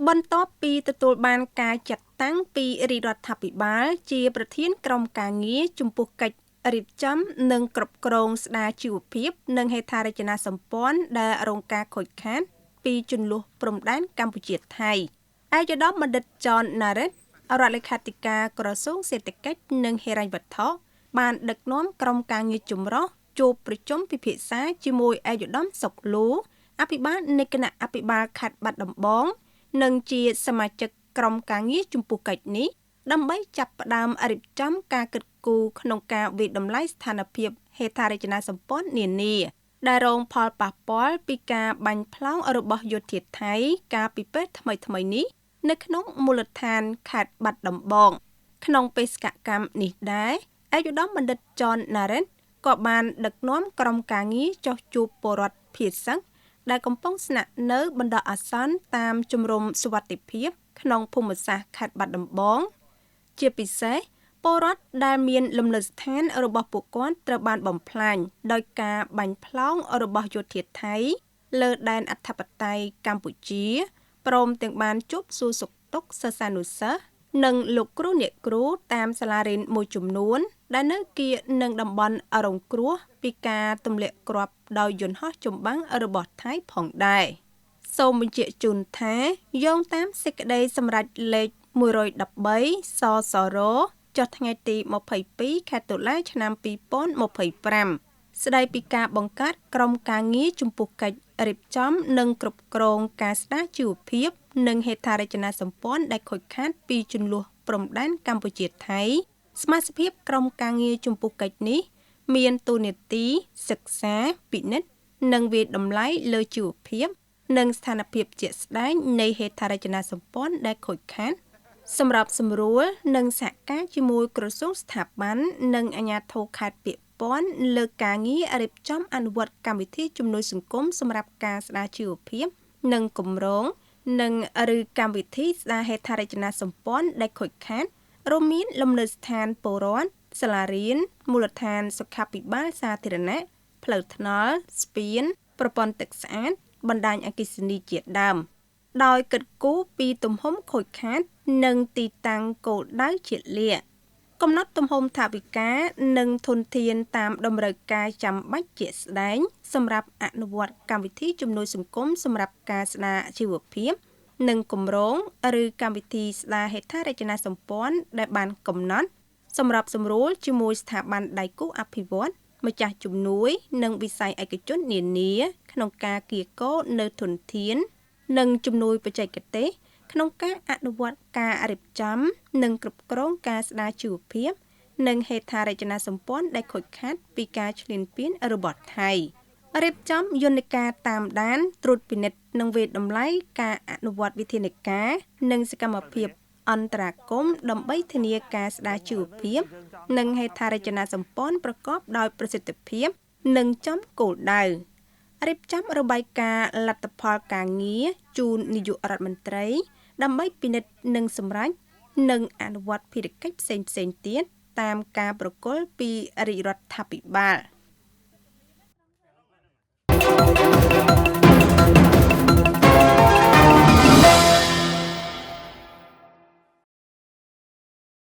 បន្ទាប់ពីទទួលបានការចាត់តាំងពីរាជរដ្ឋាភិបាលជាប្រធានក្រុមការងារចំពោះកិច្ចរៀបចំនិងគ្រប់គ្រងស្ដារជីវភាពនិងហេដ្ឋារចនាសម្ព័ន្ធដែលរងការខូចខាតពីជម្លោះព្រំដែនកម្ពុជាថៃឯកឧត្តមបណ្ឌិត John Narrett រដ្ឋលេខាធិការក្រសួងសេដ្ឋកិច្ចនិងហិរញ្ញវត្ថុបានដឹកនាំក្រុមការងារចម្រុះជួបប្រជុំពិភាក្សាជាមួយឯកឧត្តមសុកលូអភិបាលនៃគណៈអភិបាលខេត្តបាត់ដំបងនិងជាសមាជិកក្រុមការងារចំពោះកិច្ចនេះដើម្បីចាប់ផ្ដើមរៀបចំការគិតគូរក្នុងការវិដំឡៃស្ថានភាពហេដ្ឋារចនាសម្ព័ន្ធនានាដែលរងផលប៉ះពាល់ពីការបាញ់ផ្លោងរបស់យោធាថៃកាលពីពេលថ្មីៗនេះនៅក្នុងមូលដ្ឋានខេត្តបាត់ដំបងក្នុងបេសកកម្មនេះដែរឯកឧត្តមបណ្ឌិត John Narrett ក៏បានដឹកនាំក្រុមការងារចុះជួបពលរដ្ឋភៀសសិង្ហដែលកំពុងស្នាក់នៅបណ្ដោះអាសន្នតាមជំរំសុវត្ថិភាពក្នុងភូមិសាស្ត្រខេត្តបាត់ដំបងជាពិសេសពលរដ្ឋដែលមានលំនៅដ្ឋានរបស់ពួកគាត់ត្រូវបានបំផ្លាញដោយការបាញ់ផ្លោងរបស់យោធាថៃលើដែនអធិបតេយ្យកម្ពុជាព្រមទាំងបានជួបសួរសុខទុក្ខសិស្សានុសិស្សនិងលោកគ្រូអ្នកគ្រូតាមសាលារៀនមួយចំនួនដែលនៅគៀកនឹងតំបន់រងគ្រោះពីការទម្លាក់គ្រាប់ដោយយន្តហោះចម្បាំងរបស់ថៃផងដែរសូមបញ្ជាក់ជូនថាយោងតាមសេចក្តីសម្រេចលេខ113សសរចុះថ្ងៃទី22ខែតុលាឆ្នាំ2025ស្តីពីការបង្កើតក្រុមការងារចំពោះកិច្ចរៀបចំនិងគ្រប់គ្រងការស្ដារជីវភាពនិងហេដ្ឋារចនាសម្ព័ន្ធដែលខូចខាតពីជម្លោះព្រំដែនកម្ពុជាថៃសមាជិកក្រុមការងារចំពោះកិច្ចនេះមានតួនាទីសិក្សាពិនិត្យនិងវិតម្លៃលើជីវភាពនិងស្ថានភាពជាក់ស្ដែងនៃហេដ្ឋារចនាសម្ព័ន្ធដែលខូចខាតសម្រាប់សម្រួលនិងសហការជាមួយក្រសួងស្ថាប័ននិងអាជ្ញាធរខេត្តពាក់ព័ន្ធលើការងាររៀបចំអនុវត្តកម្មវិធីជំនួយសង្គមសម្រាប់ការស្ដារជីវភាពនិងគម្រោងនិងឬកម្មវិធីស្ដារហេដ្ឋារចនាសម្ព័ន្ធដែលខូចខាតរួមមានលំនៅដ្ឋានពលរដ្ឋសាលារៀនមូលដ្ឋានសុខាភិបាលសាធារណៈផ្លូវថ្នល់ស្ពានប្រព័ន្ធទឹកស្អាតបណ្ដាញអគ្គិសនីជាដើមដោយគិតគូរពីទំហំខូចខាតនិងទីតាំងគោលដៅជាក់លាក់កំណត់ទំហំថវិកានិងធនធានតាមតម្រូវការចាំបាច់ជាក់ស្ដែងសម្រាប់អនុវត្តកម្មវិធីជំនួយសង្គមសម្រាប់ការស្ដារជីវភាពនិងគម្រោងឬកម្មវិធីស្ដារហេដ្ឋារចនាសម្ព័ន្ធដែលបានកំណត់សម្រាប់សម្រួលជាមួយស្ថាប័នដៃគូអភិវឌ្ឍន៍ម្ចាស់ជំនួយនិងវិស័យឯកជននានាក្នុងការកៀរគរនៅធនធាននិងជំនួយបច្ចេកទេសក្នុងការអនុវត្តការរៀបចំនិងគ្រប់គ្រងការស្ដារជីវភាពនិងហេដ្ឋារចនាសម្ព័ន្ធដែលខូចខាតពីការឈ្លានពានរបស់ថៃរៀបចំយន្តការតាមដានត្រួតពិនិត្យនិងវិតម្លៃការអនុវត្តវិធានការនិងសកម្មភាពអន្តរាគមន៍ដើម្បីធានាការស្ដារជីវភាពនិងហេដ្ឋារចនាសម្ព័ន្ធប្រកបដោយប្រសិទ្ធភាពនិងចំគោលដៅរៀបចំរបាយការណ៍លទ្ធផលការងារជូននាយករដ្ឋមន្ត្រីដើម្បីពិនិត្យនិងសម្រេចនិងអនុវត្តភារកិច្ចផ្សេងៗទៀតតាមការប្រគល់ពីរាជរដ្ឋាភិបាល